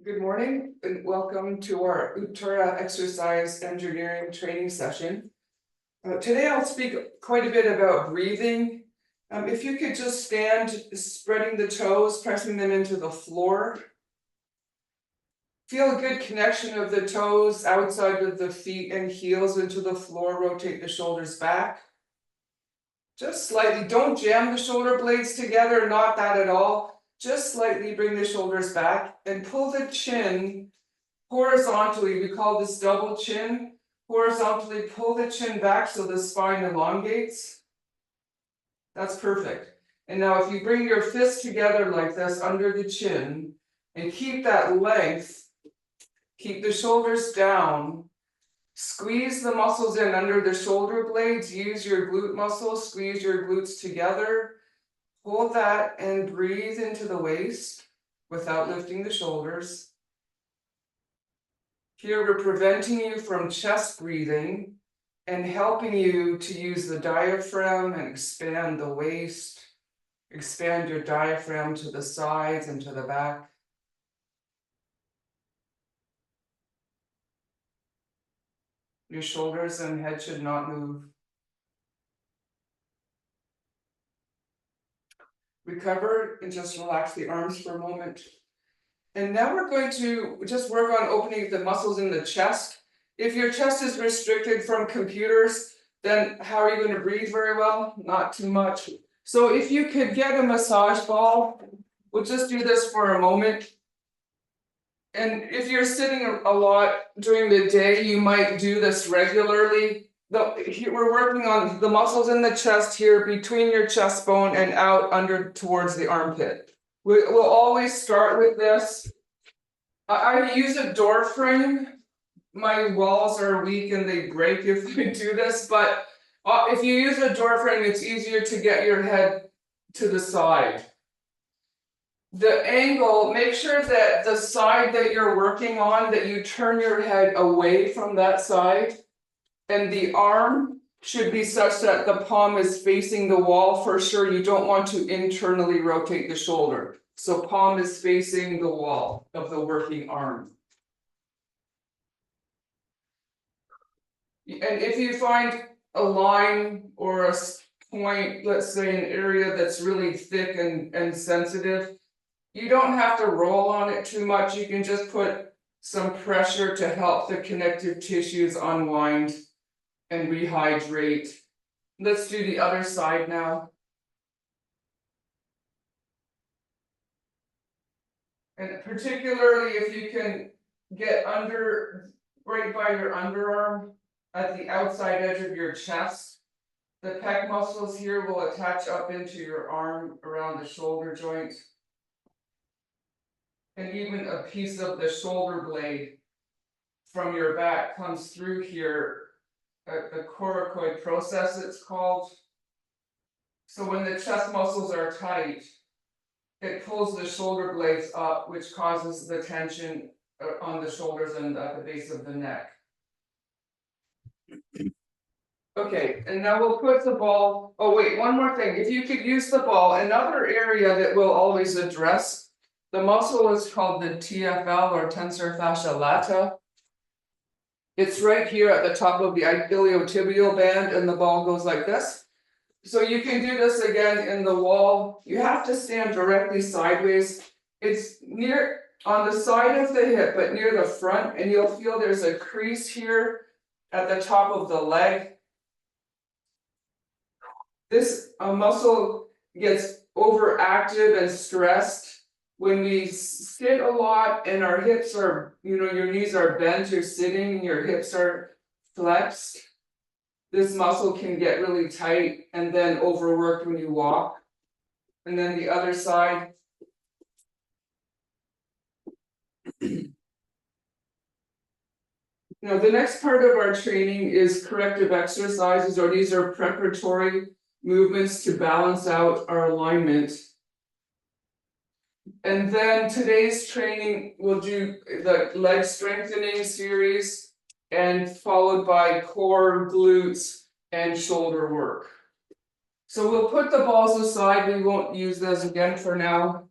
Good morning and welcome to our Uttara exercise engineering training session. Today I'll speak quite a bit about breathing. If you could just stand, spreading the toes, pressing them into the floor. Feel a good connection of the toes outside of the feet and heels into the floor. Rotate the shoulders back. Just slightly, don't jam the shoulder blades together, not that at all. Just slightly bring the shoulders back and pull the chin horizontally. We call this double chin. Horizontally pull the chin back so the spine elongates. That's perfect. And now if you bring your fists together like this under the chin and keep that length, keep the shoulders down, squeeze the muscles in under the shoulder blades, use your glute muscles, squeeze your glutes together, hold that and breathe into the waist without lifting the shoulders. Here we're preventing you from chest breathing and helping you to use the diaphragm and expand the waist, expand your diaphragm to the sides and to the back. Your shoulders and head should not move. Recover and just relax the arms for a moment. And now we're going to just work on opening the muscles in the chest. If your chest is restricted from computers, then how are you going to breathe very well? Not too much. So if you could get a massage ball, we'll just do this for a moment. And if you're sitting a lot during the day, you might do this regularly. We're working on the muscles in the chest here between your chest bone and out under towards the armpit. We'll always start with this. I use a door frame. My walls are weak and they break if I do this, but if you use a door frame, it's easier to get your head to the side. The angle, make sure that the side that you're working on, that you turn your head away from that side, and the arm should be such that the palm is facing the wall for sure. You don't want to internally rotate the shoulder. So palm is facing the wall of the working arm. And if you find a line or a point, let's say an area that's really thick and sensitive, you don't have to roll on it too much. You can just put some pressure to help the connective tissues unwind and rehydrate. Let's do the other side now. And particularly if you can get under, right by your underarm, at the outside edge of your chest, the pec muscles here will attach up into your arm around the shoulder joint. And even a piece of the shoulder blade from your back comes through here, the coracoid process it's called. So when the chest muscles are tight, it pulls the shoulder blades up, which causes the tension on the shoulders and at the base of the neck. Okay, and now we'll put the ball, oh wait, one more thing. If you could use the ball, another area that we'll always address, the muscle is called the TFL or tensor fascia lata. It's right here at the top of the iliotibial band and the ball goes like this. So you can do this again in the wall. You have to stand directly sideways. It's near on the side of the hip, but near the front, and you'll feel there's a crease here at the top of the leg. This muscle gets overactive and stressed when we sit a lot and our hips are, your knees are bent, you're sitting and your hips are flexed. This muscle can get really tight and then overworked when you walk. And then the other side. Now, the next part of our training is corrective exercises, or these are preparatory movements to balance out our alignment. And then today's training, we'll do the leg strengthening series and followed by core, glutes, and shoulder work. So we'll put the balls aside. We won't use those again for now.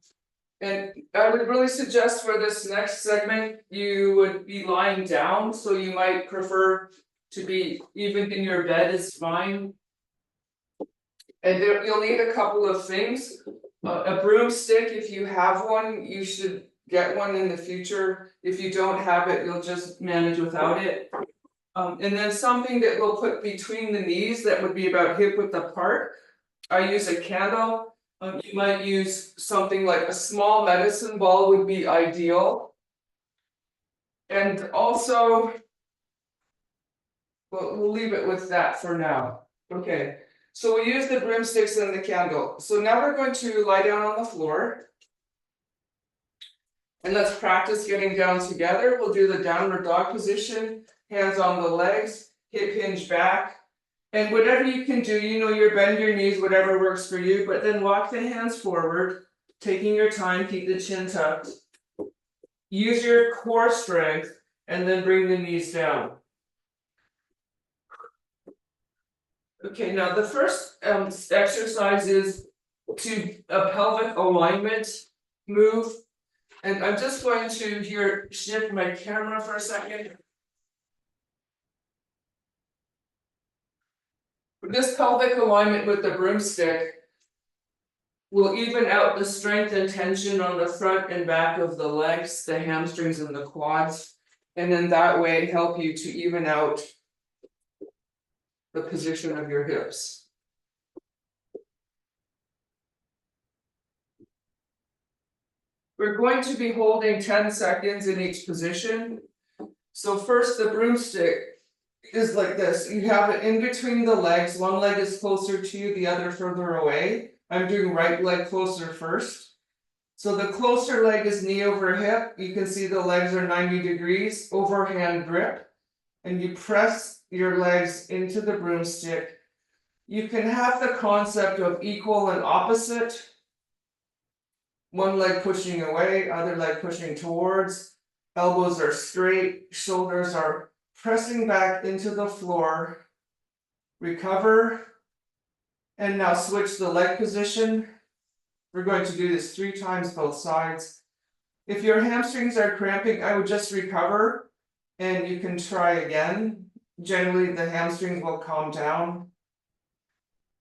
And I would really suggest for this next segment, you would be lying down, so you might prefer to be even in your bed is fine. And there, you'll need a couple of things. A broomstick, if you have one, you should get one in the future. If you don't have it, you'll just manage without it. And then something that we'll put between the knees that would be about hip width apart. I use a candle. You might use something like a small medicine ball would be ideal. And also, well, we'll leave it with that for now. Okay, so we use the broomsticks and the candle. So now we're going to lie down on the floor. And let's practice getting down together. We'll do the downward dog position, hands on the legs, hip hinge back. And whatever you can do, you know, you bend your knees, whatever works for you, but then walk the hands forward, taking your time, keep the chin tucked. Use your core strength, and then bring the knees down. Okay, now the first exercise is to a pelvic alignment move. And I'm just going to here shift my camera for a second. This pelvic alignment with the broomstick will even out the strength and tension on the front and back of the legs, the hamstrings and the quads, and then that way help you to even out the position of your hips. We're going to be holding 10 seconds in each position. So first, the broomstick is like this. You have it in between the legs. One leg is closer to you, the other further away. I'm doing right leg closer first. So the closer leg is knee over hip. You can see the legs are 90 degrees, overhand grip. And you press your legs into the broomstick. You can have the concept of equal and opposite. One leg pushing away, other leg pushing towards. Elbows are straight, shoulders are pressing back into the floor. Recover. And now switch the leg position. We're going to do this 3 times both sides. If your hamstrings are cramping, I would just recover and you can try again. Generally, the hamstrings will calm down.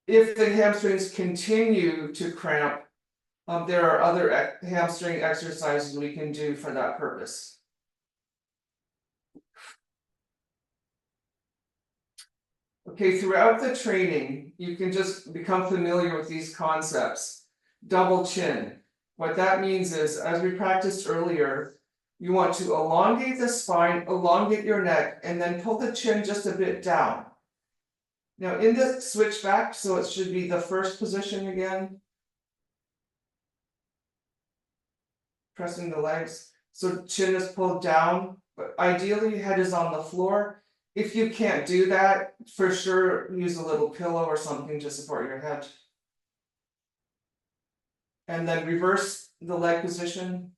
If the hamstrings continue to cramp, there are other hamstring exercises we can do for that purpose. Okay, throughout the training, you can just become familiar with these concepts. Double chin. What that means is, as we practiced earlier, you want to elongate the spine, elongate your neck, and then pull the chin just a bit down. Now in the switch back, so it should be the first position again. Pressing the legs. So chin is pulled down, but ideally head is on the floor. If you can't do that, for sure use a little pillow or something to support your head. And then reverse the leg position.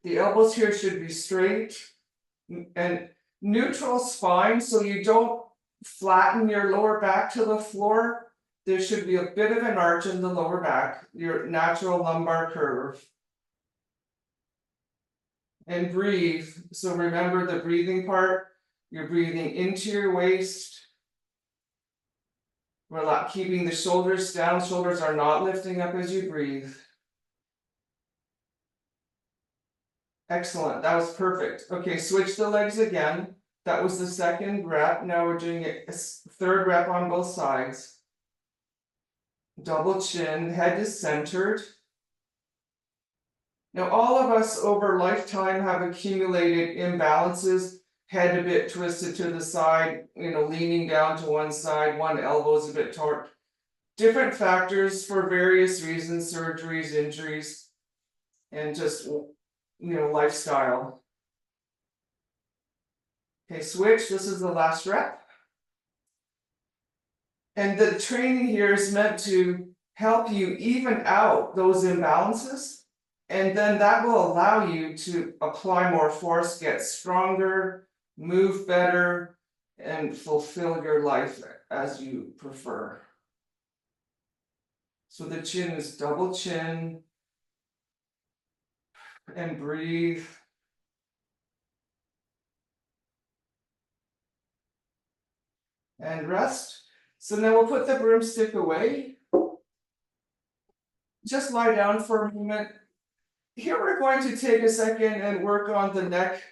The elbows here should be straight and neutral spine, so you don't flatten your lower back to the floor. There should be a bit of an arch in the lower back, your natural lumbar curve. And breathe. So remember the breathing part. You're breathing into your waist. Relax, keeping the shoulders down. Shoulders are not lifting up as you breathe. Excellent, that was perfect. Okay, switch the legs again. That was the second rep. Now we're doing a third rep on both sides. Double chin, head is centered. Now all of us over lifetime have accumulated imbalances, head a bit twisted to the side, leaning down to one side, one elbow is a bit torqued. Different factors for various reasons, surgeries, injuries, and just lifestyle. Okay, switch, this is the last rep. And the training here is meant to help you even out those imbalances. And then that will allow you to apply more force, get stronger, move better, and fulfill your life as you prefer. So the chin is double chin. And breathe. And rest. So now we'll put the broomstick away. Just lie down for a moment. Here we're going to take a second and work on the neck.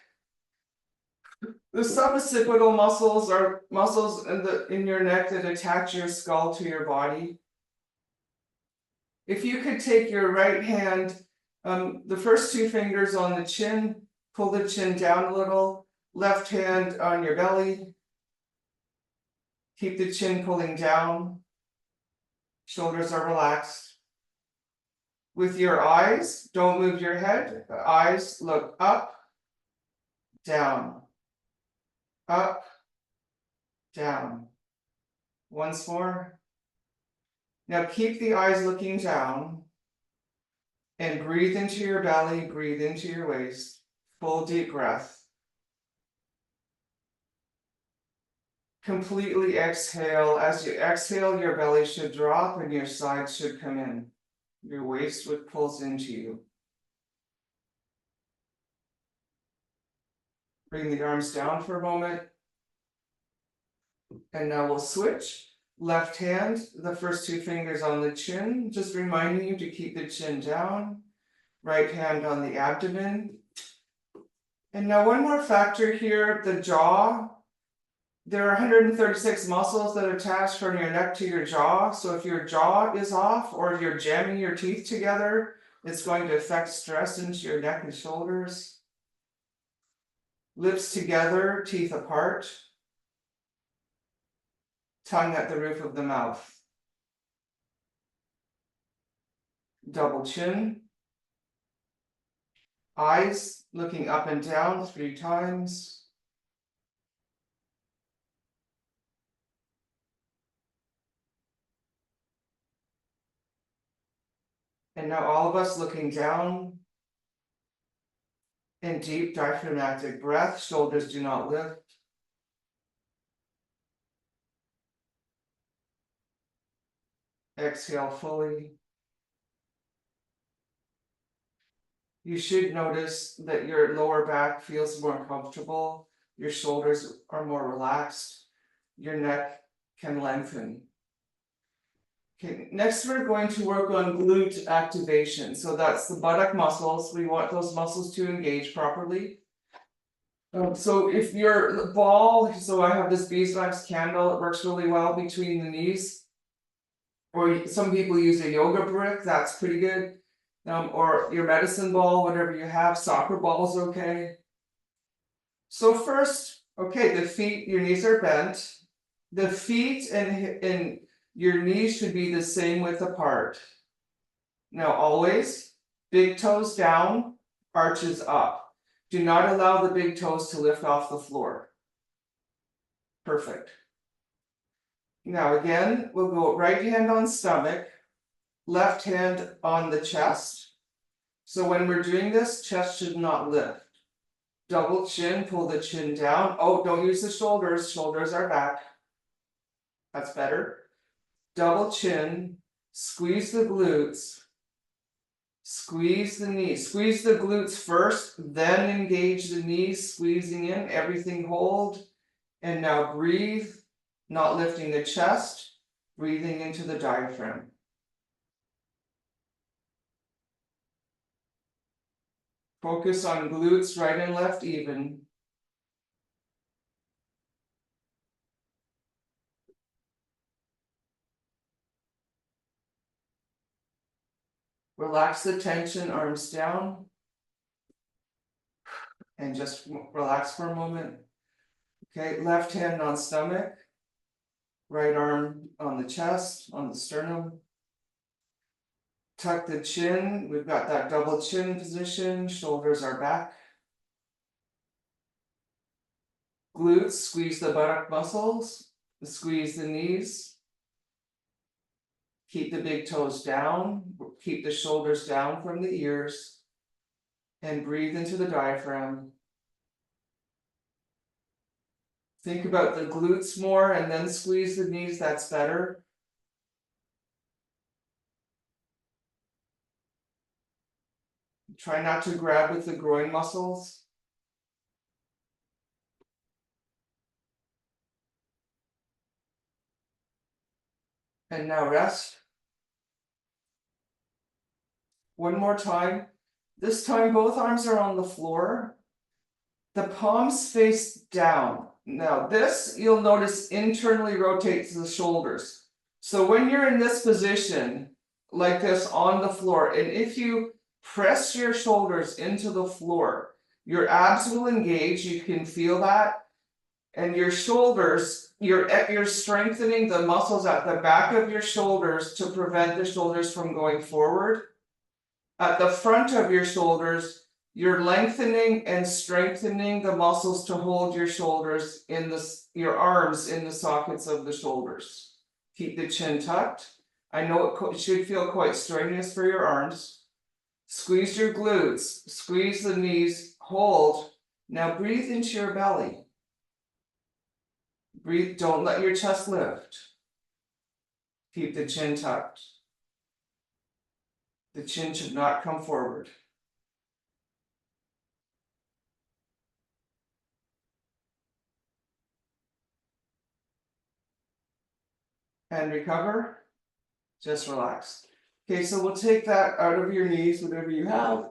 The suboccipital muscles are muscles in your neck that attach your skull to your body. If you could take your right hand, the first two fingers on the chin, pull the chin down a little, left hand on your belly. Keep the chin pulling down. Shoulders are relaxed. With your eyes, don't move your head. The eyes look up, down, up, down. Once more. Now keep the eyes looking down and breathe into your belly, breathe into your waist. Full deep breath. Completely exhale. As you exhale, your belly should drop and your sides should come in. Your waist would pulls into you. Bring the arms down for a moment. And now we'll switch. Left hand, the first two fingers on the chin, just reminding you to keep the chin down. Right hand on the abdomen. And now one more factor here, the jaw. There are 136 muscles that attach from your neck to your jaw. So if your jaw is off or if you're jamming your teeth together, it's going to affect stress into your neck and shoulders. Lips together, teeth apart. Tongue at the roof of the mouth. Double chin. Eyes looking up and down 3 times. And now all of us looking down. And deep diaphragmatic breath, shoulders do not lift. Exhale fully. You should notice that your lower back feels more comfortable. Your shoulders are more relaxed. Your neck can lengthen. Okay, next we're going to work on glute activation. So that's the buttock muscles. We want those muscles to engage properly. So if your ball, so I have this beeswax candle, it works really well between the knees. Or some people use a yoga brick, that's pretty good. Or your medicine ball, whatever you have, soccer ball is okay. So first, okay, the feet, your knees are bent. The feet and your knees should be the same width apart. Now always, big toes down, arches up. Do not allow the big toes to lift off the floor. Perfect. Now again, we'll go right hand on stomach, left hand on the chest. So when we're doing this, chest should not lift. Double chin, pull the chin down. Oh, don't use the shoulders. Shoulders are back. That's better. Double chin, squeeze the glutes. Squeeze the knees. Squeeze the glutes first, then engage the knees, squeezing in. Everything hold. And now breathe, not lifting the chest, breathing into the diaphragm. Focus on glutes, right and left even. Relax the tension, arms down. And just relax for a moment. Okay, left hand on stomach. Right arm on the chest, on the sternum. Tuck the chin. We've got that double chin position. Shoulders are back. Glutes, squeeze the buttock muscles. Squeeze the knees. Keep the big toes down. Keep the shoulders down from the ears. And breathe into the diaphragm. Think about the glutes more and then squeeze the knees, that's better. Try not to grab with the groin muscles. And now rest. One more time. This time both arms are on the floor. The palms face down. Now this, you'll notice, internally rotates the shoulders. So when you're in this position, like this on the floor, and if you press your shoulders into the floor, your abs will engage, you can feel that. And your shoulders, you're strengthening the muscles at the back of your shoulders to prevent the shoulders from going forward. At the front of your shoulders, you're lengthening and strengthening the muscles to hold your shoulders your arms in the sockets of the shoulders. Keep the chin tucked. I know it should feel quite strenuous for your arms. Squeeze your glutes, squeeze the knees, hold. Now breathe into your belly. Breathe, don't let your chest lift. Keep the chin tucked. The chin should not come forward. And recover. Just relax. Okay, so we'll take that out of your knees, whatever you have,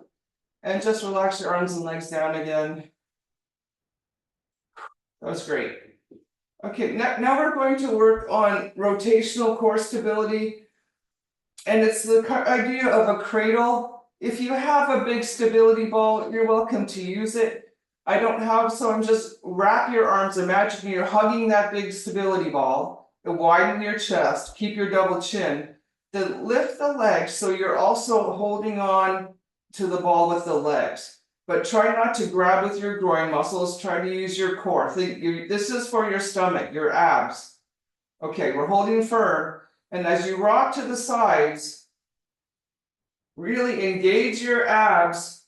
and just relax your arms and legs down again. That was great. Okay, now we're going to work on rotational core stability. And it's the idea of a cradle. If you have a big stability ball, you're welcome to use it. I don't have, so I'm just wrap your arms. Imagine you're hugging that big stability ball, and widen your chest, keep your double chin. Then lift the legs so you're also holding on to the ball with the legs. But try not to grab with your groin muscles, try to use your core. This is for your stomach, your abs. Okay, we're holding firm. And as you rock to the sides, really engage your abs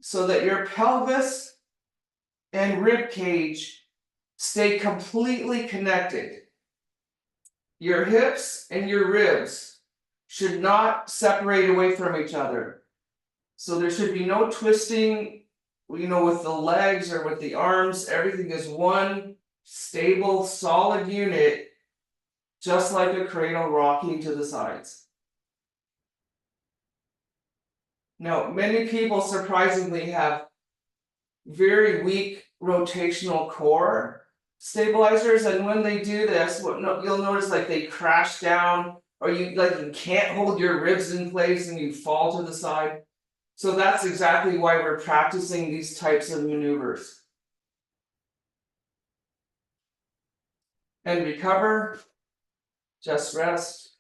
so that your pelvis and rib cage stay completely connected. Your hips and your ribs should not separate away from each other. So there should be no twisting, with the legs or with the arms. Everything is one stable, solid unit, just like a cradle rocking to the sides. Now, many people surprisingly have very weak rotational core stabilizers, and when they do this, you'll notice like they crash down, or you can't hold your ribs in place and you fall to the side. So that's exactly why we're practicing these types of maneuvers. And recover, just rest.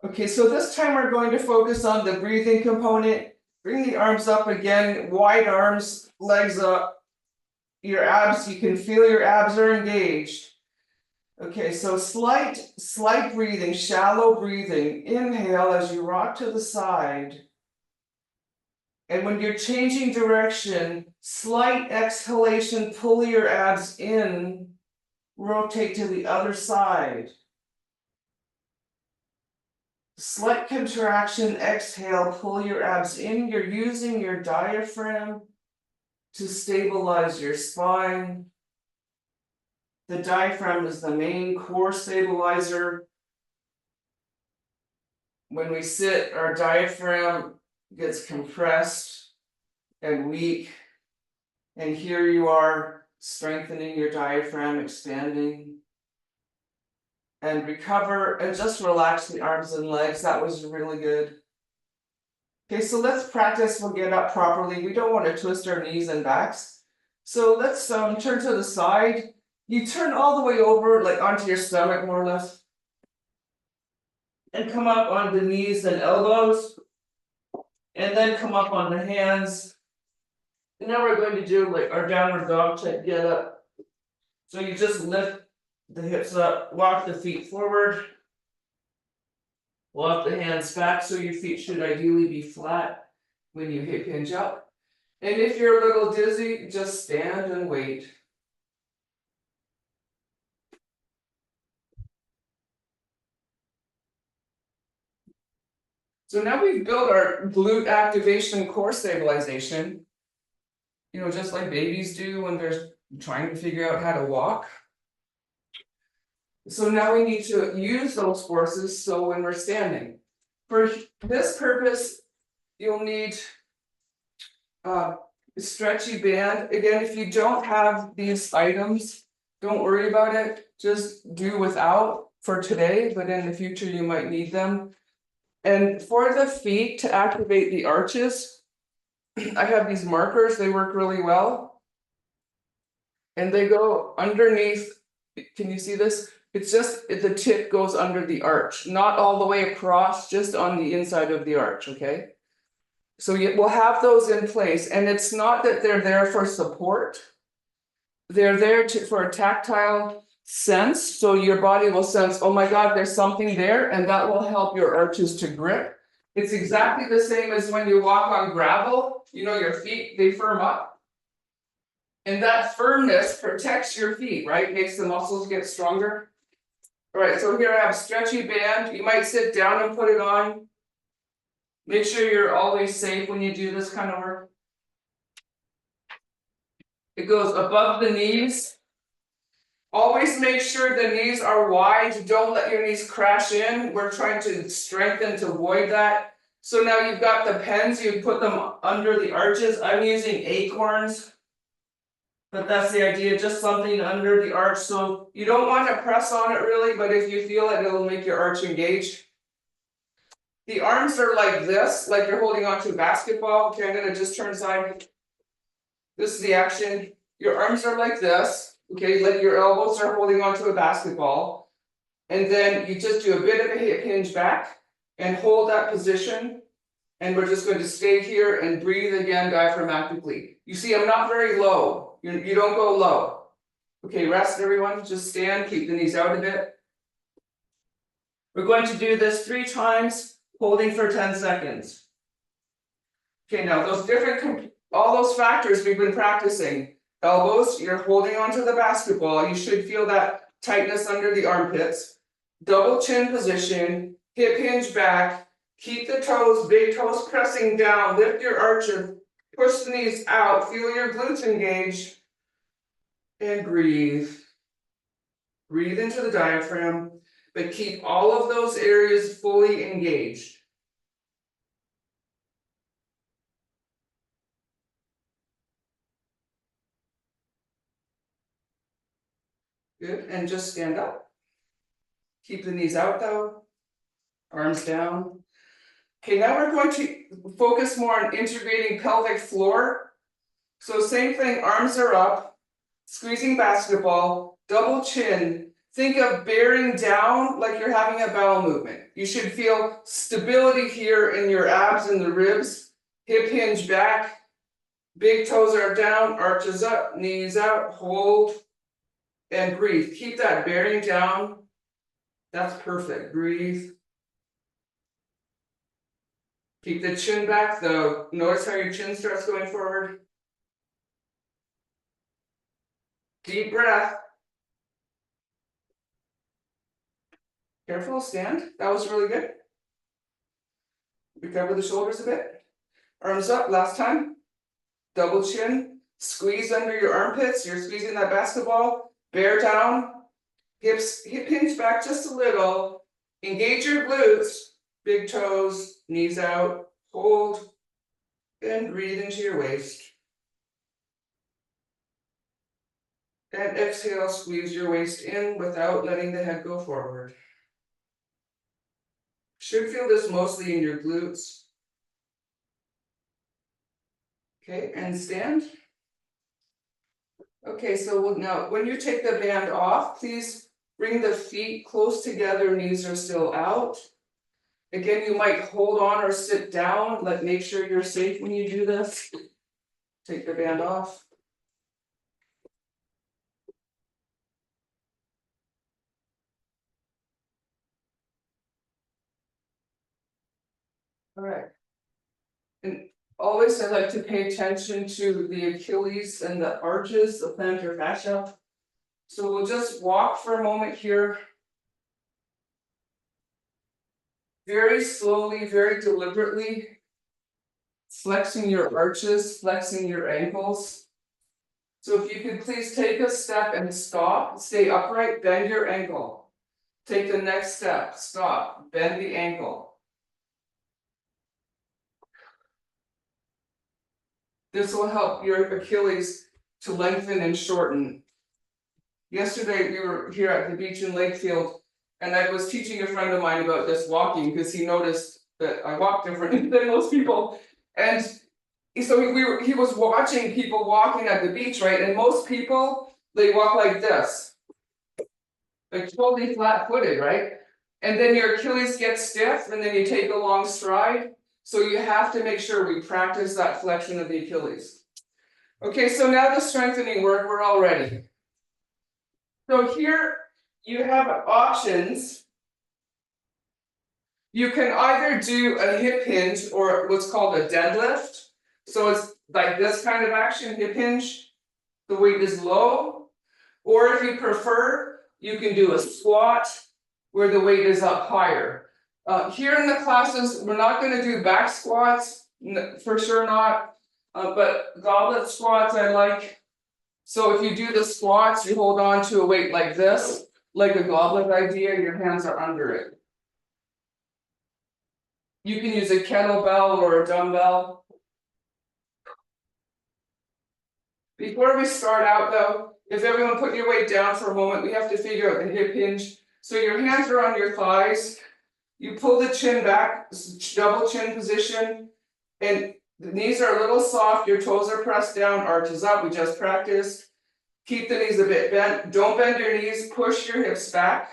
Okay, so this time we're going to focus on the breathing component. Bring the arms up again, wide arms, legs up. Your abs, you can feel your abs are engaged. Okay, so slight breathing, shallow breathing. Inhale as you rock to the side. And when you're changing direction, slight exhalation, pull your abs in, rotate to the other side. Slight contraction, exhale, pull your abs in. You're using your diaphragm to stabilize your spine. The diaphragm is the main core stabilizer. When we sit, our diaphragm gets compressed and weak. And here you are strengthening your diaphragm, expanding. And recover and just relax the arms and legs. That was really good. Okay, so let's practice. We'll get up properly. We don't want to twist our knees and backs. So let's turn to the side. You turn all the way over, like onto your stomach, more or less. And come up on the knees and elbows. And then come up on the hands. And now we're going to do like our downward dog type get up. So you just lift the hips up, walk the feet forward. Walk the hands back so your feet should ideally be flat when you hip hinge up. And if you're a little dizzy, just stand and wait. So now we've built our glute activation core stabilization. You know, just like babies do when they're trying to figure out how to walk. So now we need to use those forces so when we're standing. For this purpose, you'll need a stretchy band. Again, if you don't have these items, don't worry about it. Just do without for today, but in the future you might need them. And for the feet to activate the arches, I have these markers, they work really well. And they go underneath, can you see this? It's just, the tip goes under the arch, not all the way across, just on the inside of the arch, okay? So we'll have those in place, and it's not that they're there for support. They're there for a tactile sense, so your body will sense, oh my God, there's something there, and that will help your arches to grip. It's exactly the same as when you walk on gravel, you know, your feet, they firm up. And that firmness protects your feet, right? Makes the muscles get stronger. All right, so here I have a stretchy band. You might sit down and put it on. Make sure you're always safe when you do this kind of work. It goes above the knees. Always make sure the knees are wide. Don't let your knees crash in. We're trying to strengthen to avoid that. So now you've got the pens, you put them under the arches. I'm using acorns, but that's the idea, just something under the arch. So you don't want to press on it really, but if you feel it, it'll make your arch engage. The arms are like this, like you're holding onto a basketball. Okay, I'm gonna just turn side. This is the action. Your arms are like this, okay, like your elbows are holding onto a basketball. And then you just do a bit of a hip hinge back and hold that position. And we're just going to stay here and breathe again diaphragmatically. You see, I'm not very low. You don't go low. Okay, rest everyone, just stand, keep the knees out a bit. We're going to do this 3 times, holding for 10 seconds. Okay, now those all those factors we've been practicing. Elbows, you're holding onto the basketball. You should feel that tightness under the armpits. Double chin position, hip hinge back. Keep the toes, big toes pressing down. Lift your arches, push the knees out. Feel your glutes engage. And breathe. Breathe into the diaphragm, but keep all of those areas fully engaged. Good, and just stand up. Keep the knees out though, arms down. Okay, now we're going to focus more on integrating pelvic floor. So same thing, arms are up, squeezing basketball, double chin. Think of bearing down like you're having a bowel movement. You should feel stability here in your abs and the ribs, hip hinge back, big toes are down, arches up, knees out, hold, and breathe. Keep that bearing down. That's perfect, breathe. Keep the chin back though. Notice how your chin starts going forward. Deep breath. Careful, stand. That was really good. Recover the shoulders a bit. Arms up, last time. Double chin. Squeeze under your armpits. You're squeezing that basketball. Bear down. Hips, hip hinge back just a little. Engage your glutes. Big toes, knees out. Hold. And breathe into your waist. And exhale, squeeze your waist in without letting the head go forward. Should feel this mostly in your glutes. Okay, and stand. Okay, so now when you take the band off, please bring the feet close together, knees are still out. Again, you might hold on or sit down. Make sure you're safe when you do this. Take the band off. All right. And always I like to pay attention to the Achilles and the arches, the plantar fascia. So we'll just walk for a moment here. very slowly, very deliberately flexing your arches, flexing your ankles. So if you could please take a step and stop, stay upright, bend your ankle. Take the next step, stop, bend the ankle. This will help your Achilles to lengthen and shorten. Yesterday, we were here at the beach in Lakefield, and I was teaching a friend of mine about this walking because he noticed that I walk different than most people. And so he was watching people walking at the beach, right? And most people, they walk like this, like totally flat-footed, right? And then your Achilles gets stiff, and then you take a long stride. So you have to make sure we practice that flexion of the Achilles. Okay, so now the strengthening work, we're all ready. So here you have options. You can either do a hip hinge or what's called a deadlift. So it's like this kind of action, hip hinge. The weight is low. Or if you prefer, you can do a squat where the weight is up higher. Here in the classes, we're not going to do back squats, for sure not. But goblet squats I like. So if you do the squats, you hold on to a weight like this, like a goblet idea, your hands are under it. You can use a kettlebell or a dumbbell. Before we start out though, if everyone put your weight down for a moment, we have to figure out the hip hinge. So your hands are on your thighs. You pull the chin back, double chin position, and the knees are a little soft, your toes are pressed down, arches up, we just practiced. Keep the knees a bit bent, don't bend your knees, push your hips back.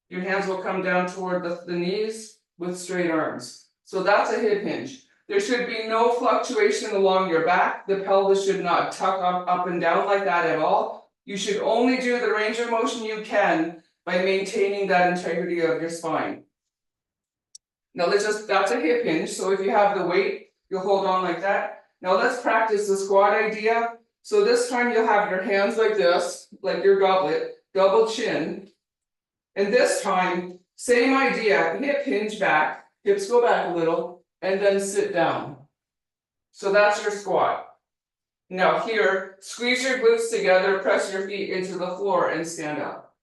Your hands will come down toward the knees with straight arms. So that's a hip hinge. There should be no fluctuation along your back. The pelvis should not tuck up and down like that at all. You should only do the range of motion you can by maintaining that integrity of your spine. Now that's a hip hinge. So if you have the weight, you'll hold on like that. Now let's practice the squat idea. So this time you'll have your hands like this, like your goblet, double chin. And this time, same idea, hip hinge back, hips go back a little, and then sit down. So that's your squat. Now here, squeeze your glutes together, press your feet into the floor and stand up.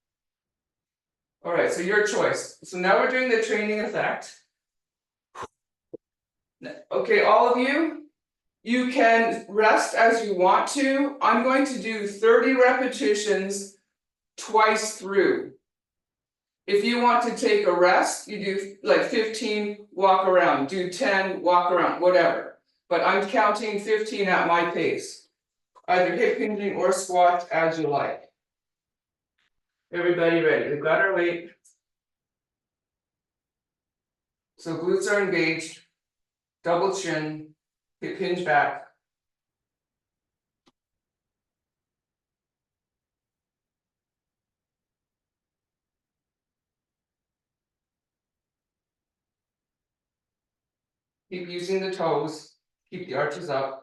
All right, so your choice. So now we're doing the training effect. Okay, all of you, you can rest as you want to. I'm going to do 30 repetitions twice through. If you want to take a rest, you do like 15, walk around, do 10, walk around, whatever. But I'm counting 15 at my pace. Either hip hinging or squat as you like. Everybody ready? We've got our weight. So glutes are engaged, double chin, hip hinge back. Keep using the toes, keep the arches up.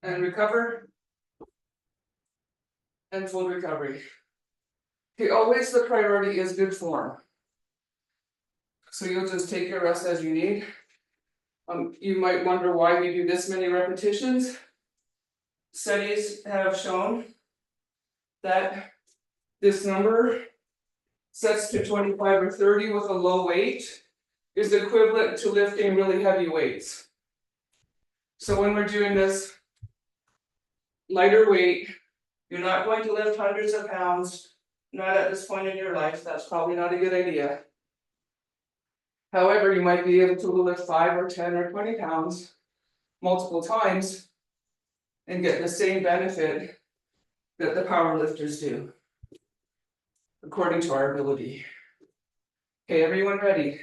And recover. And full recovery. Okay, always the priority is good form. So you'll just take your rest as you need. You might wonder why we do this many repetitions. Studies have shown that this number sets to 25 or 30 with a low weight is equivalent to lifting really heavy weights. So when we're doing this lighter weight, you're not going to lift hundreds of pounds, not at this point in your life. That's probably not a good idea. However, you might be able to lift 5 or 10 or 20 pounds multiple times and get the same benefit that the power lifters do, according to our ability. Okay, everyone ready?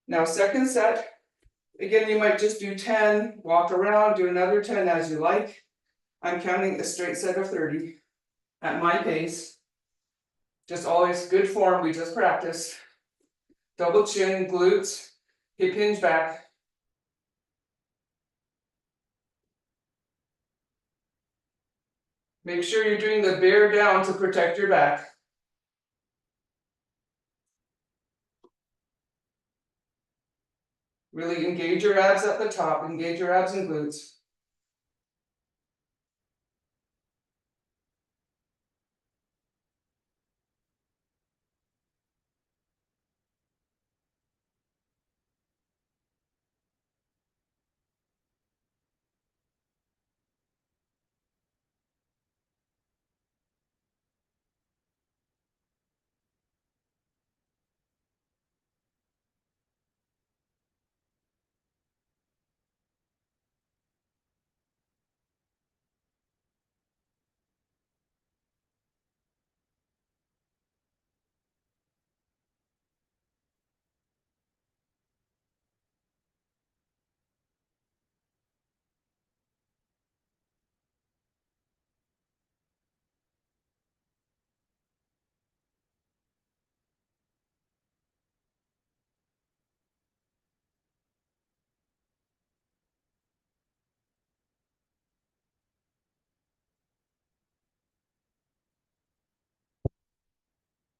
Now, second set. Again, you might just do 10, walk around, do another 10 as you like. I'm counting a straight set of 30 at my pace. Just always good form, we just practiced. Double chin, glutes, hip hinge back. Make sure you're doing the bear down to protect your back. Really engage your abs at the top, engage your abs and glutes.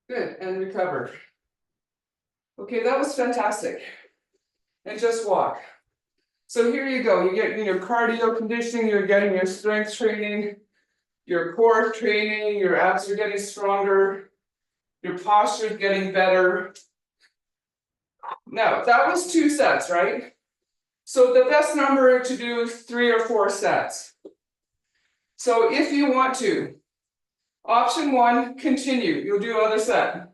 Good, and recover. Okay, that was fantastic. And just walk. So here you go, you're getting your cardio conditioning, you're getting your strength training, your core training, your abs are getting stronger, your posture is getting better. Now, that was 2 sets, right? So the best number to do is 3 or 4 sets. So if you want to, option 1, continue, you'll do another set.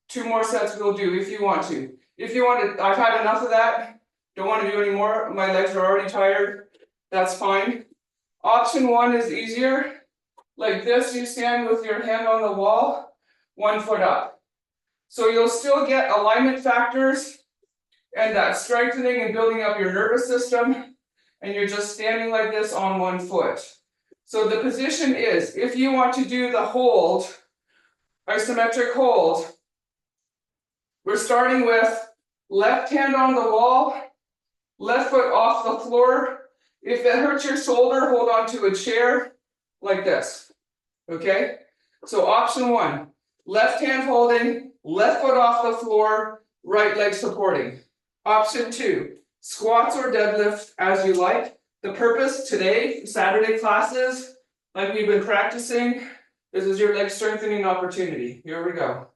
2 more sets we'll do if you want to. If you want to, I've had enough of that, don't want to do any more, my legs are already tired, that's fine. Option 1 is easier. Like this, you stand with your hand on the wall, 1 foot up. So you'll still get alignment factors and that strengthening and building up your nervous system, and you're just standing like this on 1 foot. So the position is, if you want to do the hold, isometric hold, we're starting with left hand on the wall, left foot off the floor. If it hurts your shoulder, hold on to a chair like this. Okay? So option 1, left hand holding, left foot off the floor, right leg supporting. Option 2, squats or deadlifts as you like. The purpose today, Saturday classes, like we've been practicing, this is your leg strengthening opportunity. Here we go.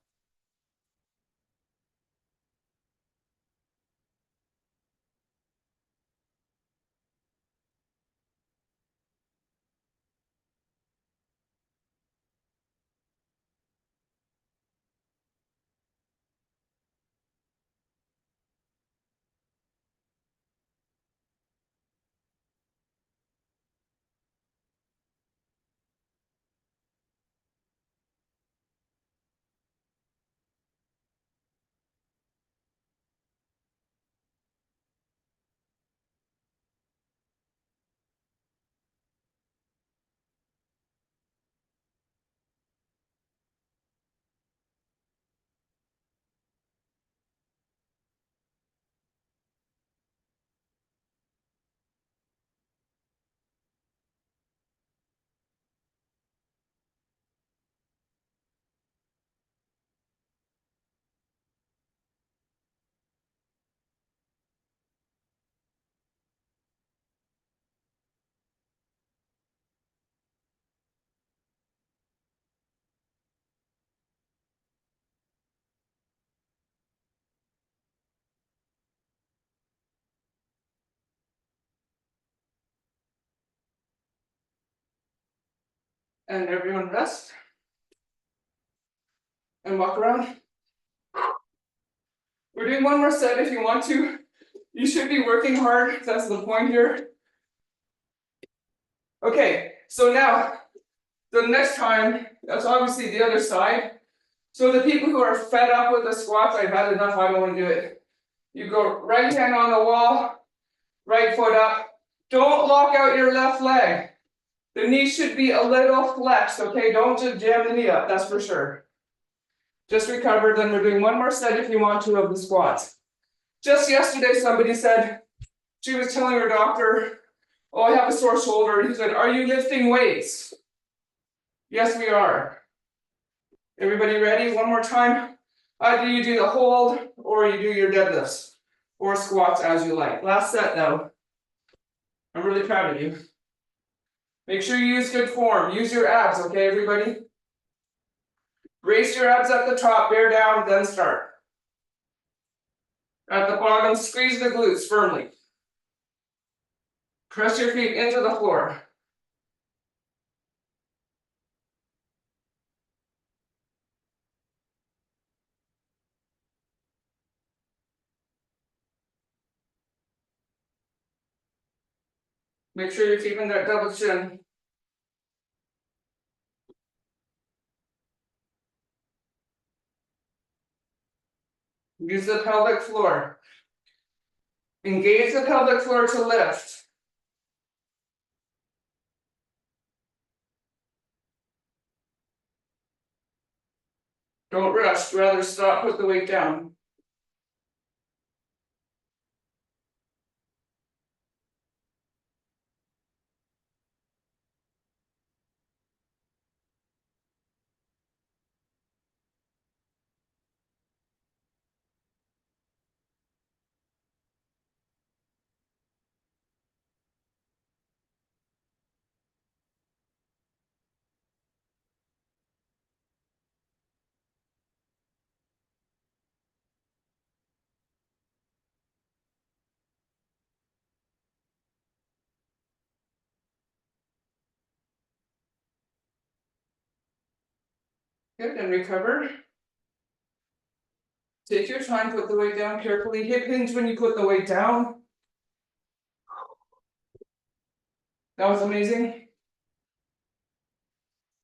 And everyone rest. And walk around. We're doing one more set if you want to. You should be working hard, that's the point here. Okay, so now, the next time, that's obviously the other side. So the people who are fed up with the squats, I've had enough, I don't want to do it. You go right hand on the wall, right foot up. Don't lock out your left leg. The knee should be a little flexed, okay? Don't just jam the knee up, that's for sure. Just recover, then we're doing one more set if you want to of the squats. Just yesterday, somebody said, she was telling her doctor, oh, I have a sore shoulder. He said, are you lifting weights? Yes, we are. Everybody ready? One more time. Either you do the hold or you do your deadlifts or squats as you like. Last set though. I'm really proud of you. Make sure you use good form. Use your abs, okay, everybody? Brace your abs at the top, bear down, then start. At the bottom, squeeze the glutes firmly. Press your feet into the floor. Make sure you're keeping that double chin. Use the pelvic floor. Engage the pelvic floor to lift. Don't rush, rather stop, put the weight down. Good, and recover. Take your time, put the weight down carefully. Hip hinge when you put the weight down. That was amazing.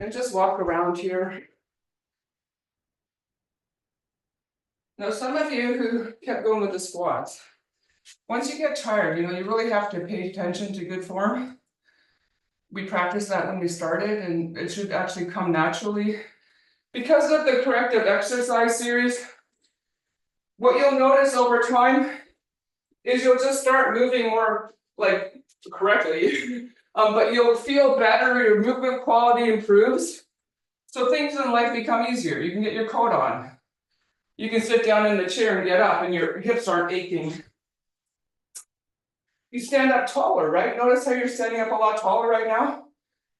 And just walk around here. Now, some of you who kept going with the squats, once you get tired, you really have to pay attention to good form. We practiced that when we started, and it should actually come naturally. Because of the corrective exercise series, what you'll notice over time is you'll just start moving more like correctly, but you'll feel better, your movement quality improves. So things in life become easier. You can get your coat on. You can sit down in the chair and get up and your hips aren't aching. You stand up taller, right? Notice how you're standing up a lot taller right now?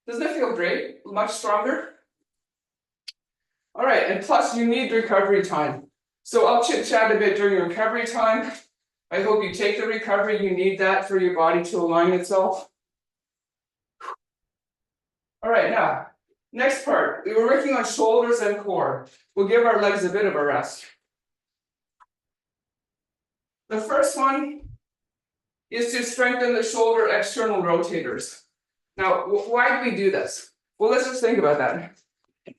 Doesn't it feel great? Much stronger? All right, and plus you need recovery time. So I'll chit chat a bit during recovery time. I hope you take the recovery, you need that for your body to align itself. All right, now, next part. We were working on shoulders and core. We'll give our legs a bit of a rest. The first one is to strengthen the shoulder external rotators. Now, why do we do this? Well, let's just think about that.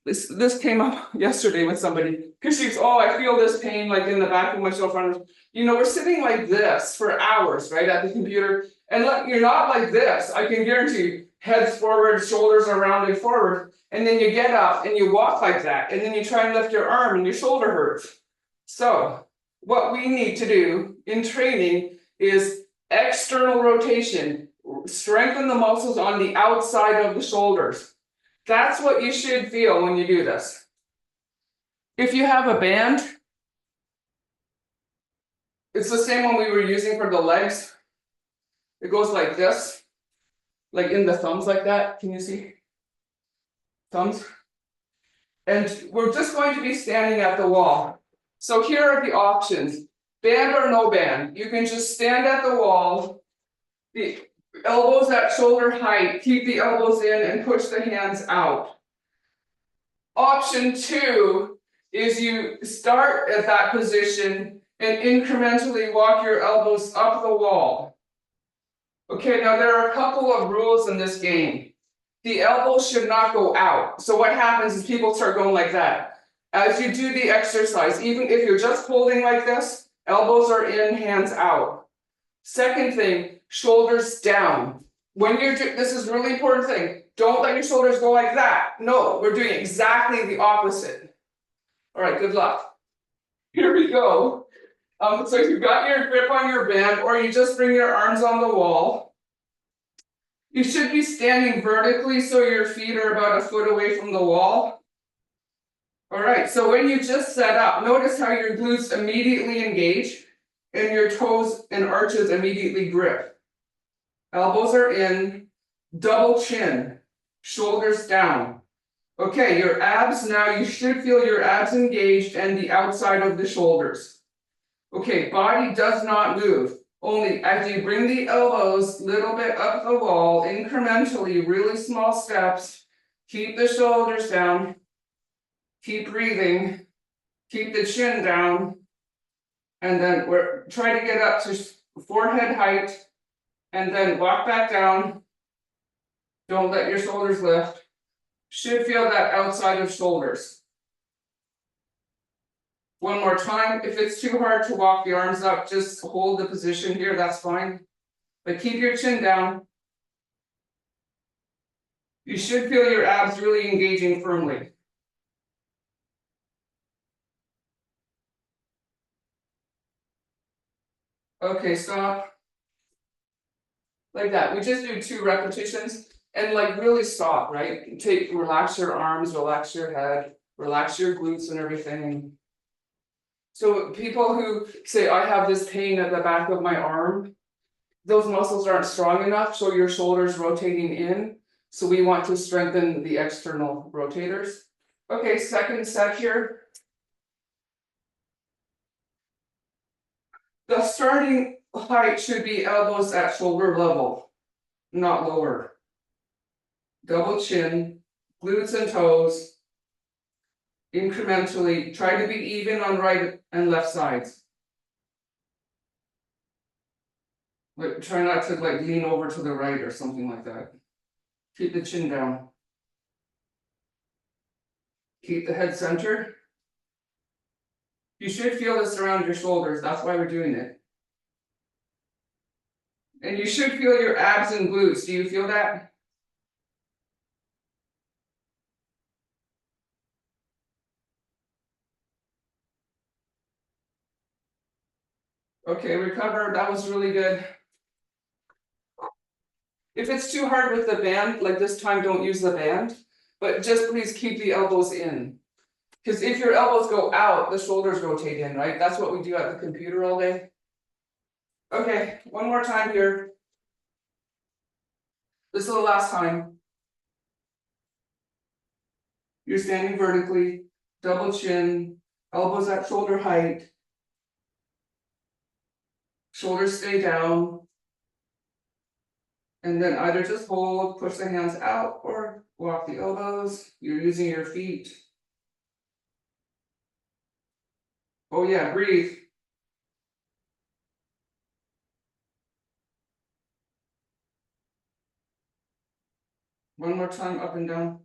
This came up yesterday with somebody, because she's, oh, I feel this pain like in the back of my shoulder. We're sitting like this for hours, right, at the computer, and look, you're not like this. I can guarantee you, heads forward, shoulders are rounded forward, and then you get up and you walk like that, and then you try and lift your arm and your shoulder hurts. So, what we need to do in training is external rotation, strengthen the muscles on the outside of the shoulders. That's what you should feel when you do this. If you have a band, it's the same one we were using for the legs. It goes like this, like in the thumbs like that. Can you see? Thumbs. And we're just going to be standing at the wall. So here are the options. Band or no band. You can just stand at the wall. elbows at shoulder height, keep the elbows in and push the hands out. Option 2 is you start at that position and incrementally walk your elbows up the wall. Okay, now there are a couple of rules in this game. The elbows should not go out. So what happens is people start going like that. As you do the exercise, even if you're just holding like this, elbows are in, hands out. Second thing, shoulders down. When you're this is a really important thing. Don't let your shoulders go like that. No, we're doing exactly the opposite. All right, good luck. Here we go. So you've got your grip on your band, or you just bring your arms on the wall. You should be standing vertically so your feet are about a foot away from the wall. All right, so when you just set up, notice how your glutes immediately engage and your toes and arches immediately grip. Elbows are in, double chin, shoulders down. Okay, your abs now, you should feel your abs engaged and the outside of the shoulders. Okay, body does not move. Only as you bring the elbows a little bit up the wall, incrementally, really small steps, keep the shoulders down, keep breathing, keep the chin down, and then try to get up to forehead height, and then walk back down. Don't let your shoulders lift. Should feel that outside of shoulders. One more time, if it's too hard to walk the arms up, just hold the position here, that's fine. But keep your chin down. You should feel your abs really engaging firmly. Okay, stop. Like that. We just do 2 repetitions and like really stop, right? Relax your arms, relax your head, relax your glutes and everything. So people who say, I have this pain at the back of my arm, those muscles aren't strong enough, so your shoulders rotating in. So we want to strengthen the external rotators. Okay, second set here. The starting height should be elbows at shoulder level, not lower. Double chin, glutes and toes. Incrementally, try to be even on right and left sides. But try not to like lean over to the right or something like that. Keep the chin down. Keep the head centered. You should feel this around your shoulders, that's why we're doing it. And you should feel your abs and glutes. Do you feel that? Okay, recover, that was really good. If it's too hard with the band, like this time, don't use the band, but just please keep the elbows in. Because if your elbows go out, the shoulders rotate in, right? That's what we do at the computer all day. Okay, one more time here. This is the last time. You're standing vertically, double chin, elbows at shoulder height. Shoulders stay down. And then either just hold, push the hands out, or walk the elbows. You're using your feet. Oh yeah, breathe. One more time, up and down.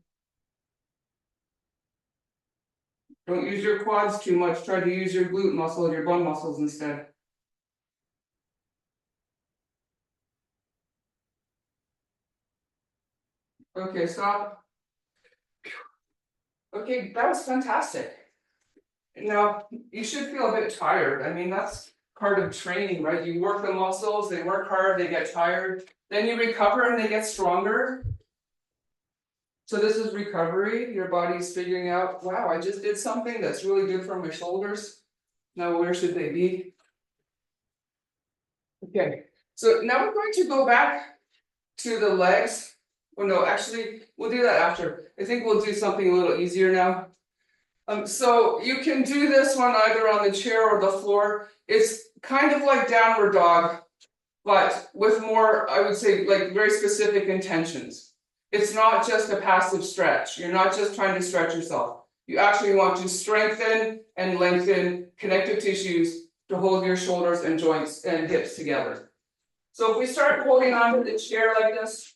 Don't use your quads too much. Try to use your glute muscle and your bum muscles instead. Okay, stop. Okay, that was fantastic. Now, you should feel a bit tired. I mean, that's part of training, right? You work the muscles, they work hard, they get tired. Then you recover and they get stronger. So this is recovery. Your body's figuring out, wow, I just did something that's really good for my shoulders. Now, where should they be? Okay, so now we're going to go back to the legs. Oh no, actually, we'll do that after. I think we'll do something a little easier now. So you can do this one either on the chair or the floor. It's kind of like downward dog, but with more, I would say, like very specific intentions. It's not just a passive stretch. You're not just trying to stretch yourself. You actually want to strengthen and lengthen connective tissues to hold your shoulders and joints and hips together. So if we start holding onto the chair like this,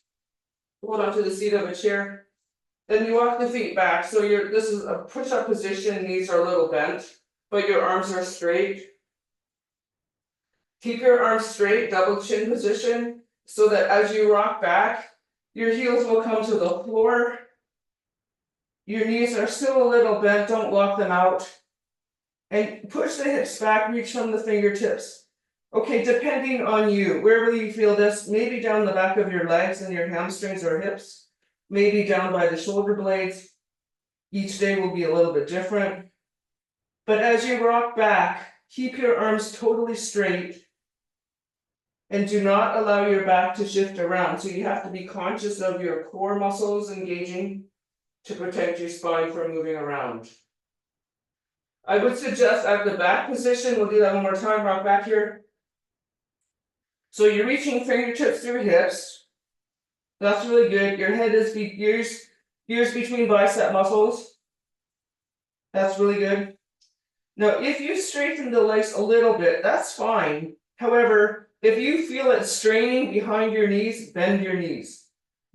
hold onto the seat of a chair, then you walk the feet back. So this is a push-up position, knees are a little bent, but your arms are straight. Keep your arms straight, double chin position, so that as you rock back, your heels will come to the floor. Your knees are still a little bent, don't lock them out. And push the hips back, reach from the fingertips. Okay, depending on you, where will you feel this? Maybe down the back of your legs and your hamstrings or hips. Maybe down by the shoulder blades. Each day will be a little bit different. But as you rock back, keep your arms totally straight. And do not allow your back to shift around. So you have to be conscious of your core muscles engaging to protect your spine from moving around. I would suggest at the back position, we'll do that one more time, rock back here. So you're reaching fingertips through hips. That's really good. Your head is ears between bicep muscles. That's really good. Now, if you straighten the legs a little bit, that's fine. However, if you feel it straining behind your knees, bend your knees.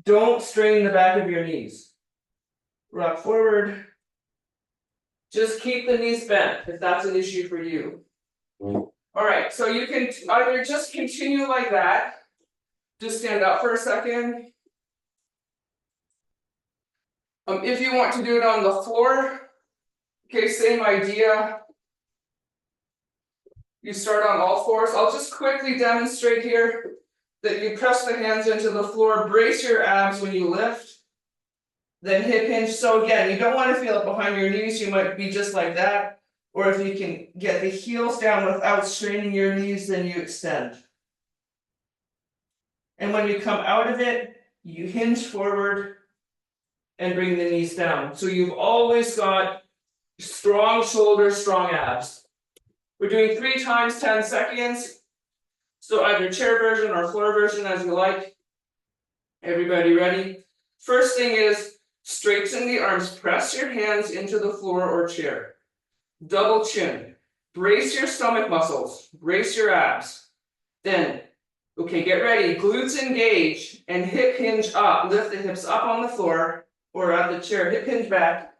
Don't strain the back of your knees. Rock forward. Just keep the knees bent if that's an issue for you. All right, so you can either just continue like that. Just stand up for a second. If you want to do it on the floor, okay, same idea. You start on all fours. I'll just quickly demonstrate here that you press the hands into the floor, brace your abs when you lift, then hip hinge. So again, you don't want to feel it behind your knees. You might be just like that. Or if you can get the heels down without straining your knees, then you extend. And when you come out of it, you hinge forward and bring the knees down. So you've always got strong shoulders, strong abs. We're doing 3 times 10 seconds. So either chair version or floor version as you like. Everybody ready? First thing is straighten the arms. Press your hands into the floor or chair. Double chin. Brace your stomach muscles. Brace your abs. Then, okay, get ready. Glutes engage and hip hinge up. Lift the hips up on the floor or at the chair. Hip hinge back.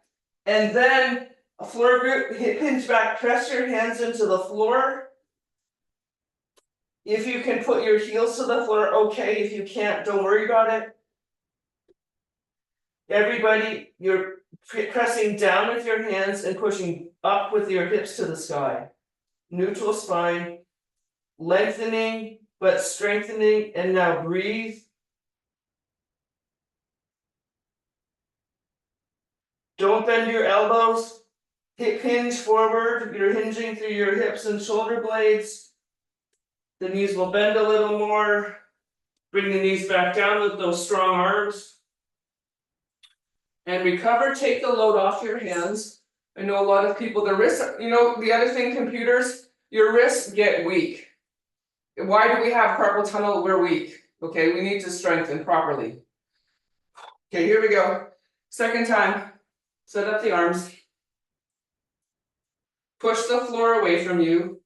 And then a floor grip, hip hinge back, press your hands into the floor. If you can put your heels to the floor, okay. If you can't, don't worry about it. Everybody, you're pressing down with your hands and pushing up with your hips to the sky. Neutral spine, lengthening, but strengthening, and now breathe. Don't bend your elbows. Hip hinge forward, you're hinging through your hips and shoulder blades. The knees will bend a little more. Bring the knees back down with those strong arms. And recover, take the load off your hands. I know a lot of people, the wrists, you know, the other thing, computers, your wrists get weak. Why do we have carpal tunnel? We're weak. Okay, we need to strengthen properly. Okay, here we go. Second time, set up the arms. Push the floor away from you,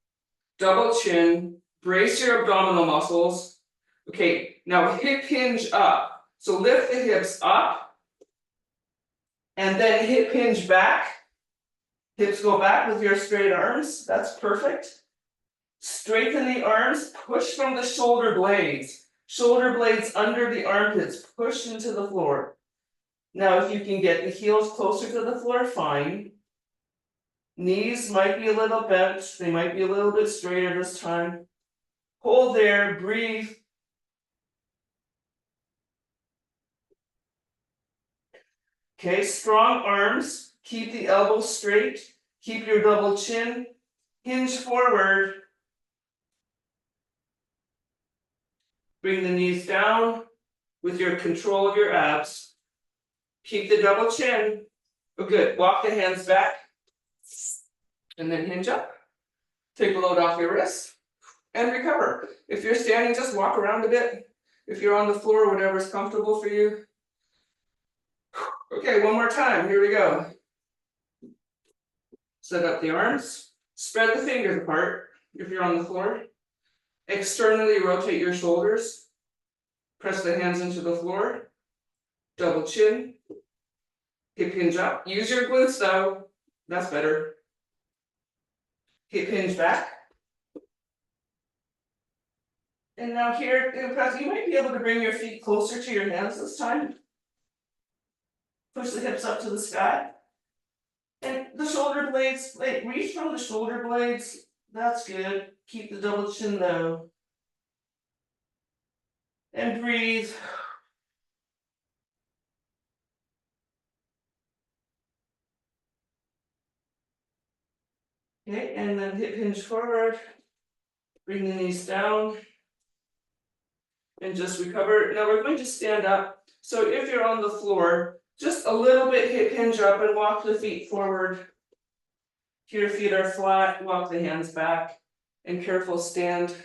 double chin, brace your abdominal muscles. Okay, now hip hinge up. So lift the hips up, and then hip hinge back. Hips go back with your straight arms, that's perfect. Straighten the arms, push from the shoulder blades. Shoulder blades under the armpits, push into the floor. Now if you can get the heels closer to the floor, fine. Knees might be a little bent, they might be a little bit straighter this time. Hold there, breathe. Okay, strong arms, keep the elbows straight, keep your double chin, hinge forward. Bring the knees down with your control of your abs. Keep the double chin. Oh, good, walk the hands back. And then hinge up. Take the load off your wrists. and recover. If you're standing, just walk around a bit. If you're on the floor, whatever's comfortable for you. Okay, one more time, here we go. Set up the arms, spread the fingers apart if you're on the floor. Externally rotate your shoulders. Press the hands into the floor. Double chin. Hip hinge up. Use your glutes though. That's better. Hip hinge back. And now here in the press, you might be able to bring your feet closer to your hands this time. Push the hips up to the sky. And the shoulder blades, like reach from the shoulder blades. That's good. Keep the double chin low. And breathe. Okay, and then hip hinge forward. Bring the knees down. And just recover. Now we're going to stand up. So if you're on the floor, just a little bit hip hinge up and walk the feet forward. If your feet are flat, walk the hands back. And careful stand.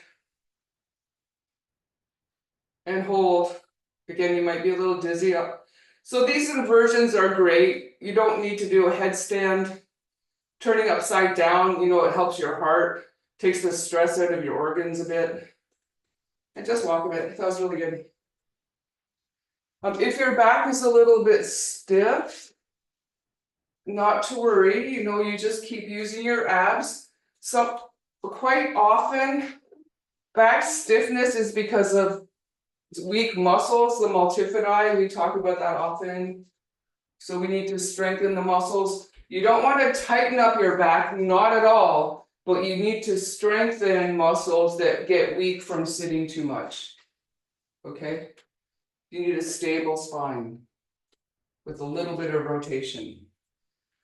And hold. Again, you might be a little dizzy up. So these inversions are great. You don't need to do a headstand. Turning upside down, it helps your heart, takes the stress out of your organs a bit. And just walk a bit. That was really good. If your back is a little bit stiff, not to worry, you just keep using your abs. So quite often, back stiffness is because of weak muscles, the multifidi, we talk about that often. So we need to strengthen the muscles. You don't want to tighten up your back, not at all, but you need to strengthen muscles that get weak from sitting too much. Okay? You need a stable spine with a little bit of rotation.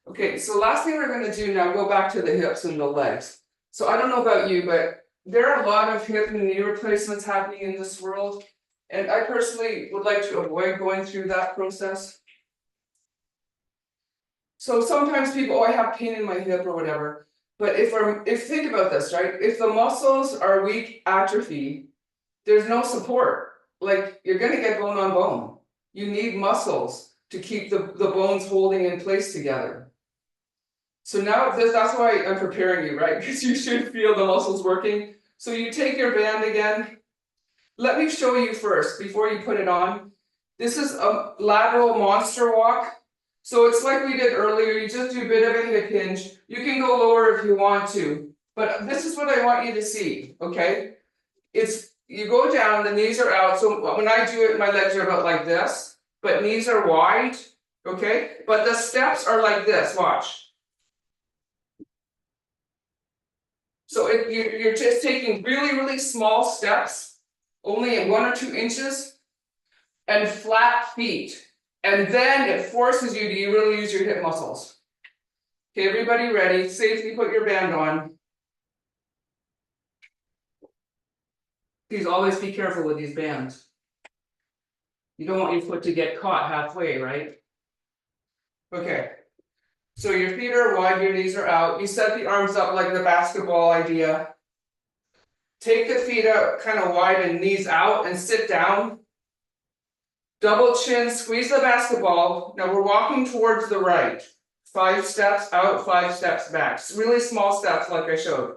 Okay, so last thing we're going to do now, go back to the hips and the legs. So I don't know about you, but there are a lot of hip and knee replacements happening in this world. And I personally would like to avoid going through that process. So sometimes people, I have pain in my hip or whatever. But think about this, right? If the muscles are weak, atrophy, there's no support. Like you're going to get bone on bone. You need muscles to keep the bones holding in place together. So now that's why I'm preparing you, right? Because you should feel the muscles working. So you take your band again. Let me show you first before you put it on. This is a lateral monster walk. So it's like we did earlier, you just do a bit of a hip hinge. You can go lower if you want to, but this is what I want you to see, okay? You go down, the knees are out. So when I do it, my legs are about like this, but knees are wide, okay? But the steps are like this, watch. So you're just taking really, really small steps, only in 1 or 2 inches, and flat feet. And then it forces you to really use your hip muscles. Okay, everybody ready? Safely put your band on. Please always be careful with these bands. You don't want your foot to get caught halfway, right? Okay. So your feet are wide, your knees are out. You set the arms up like the basketball idea. Take the feet up kind of wide and knees out and sit down. Double chin, squeeze the basketball. Now we're walking towards the right. 5 steps out, 5 steps back. Really small steps like I showed.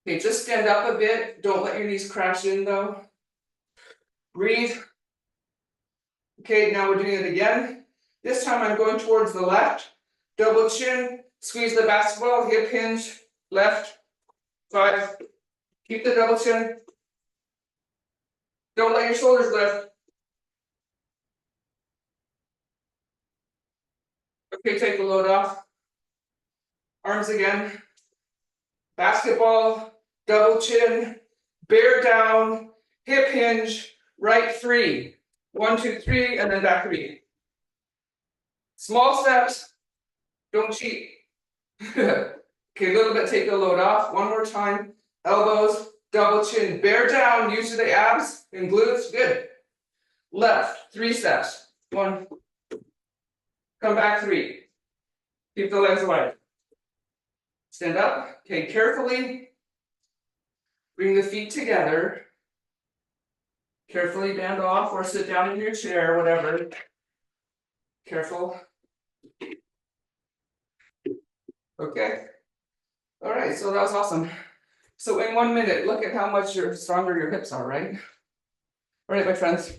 Okay, just stand up a bit. Don't let your knees crash in though. Breathe. Okay, now we're doing it again. This time I'm going towards the left. Double chin, squeeze the basketball, hip hinge, left, 5. Keep the double chin. Don't let your shoulders lift. Okay, take the load off. Arms again. Basketball, double chin, bear down, hip hinge, right 3. 1, 2, 3, and then back 3. Small steps. Don't cheat. Okay, a little bit, take the load off. One more time. Elbows, double chin, bear down, use the abs and glutes. Good. Left, 3 steps. 1. Come back 3. Keep the legs wide. Stand up. Okay, carefully bring the feet together. Carefully bend off or sit down in your chair, whatever. Careful. Okay. All right, so that was awesome. So in 1 minute, look at how much stronger your hips are, right? All right, my friends.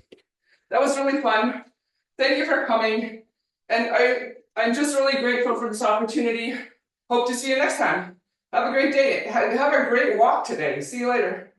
That was really fun. Thank you for coming. And I'm just really grateful for this opportunity. Hope to see you next time. Have a great day. Have a great walk today. See you later.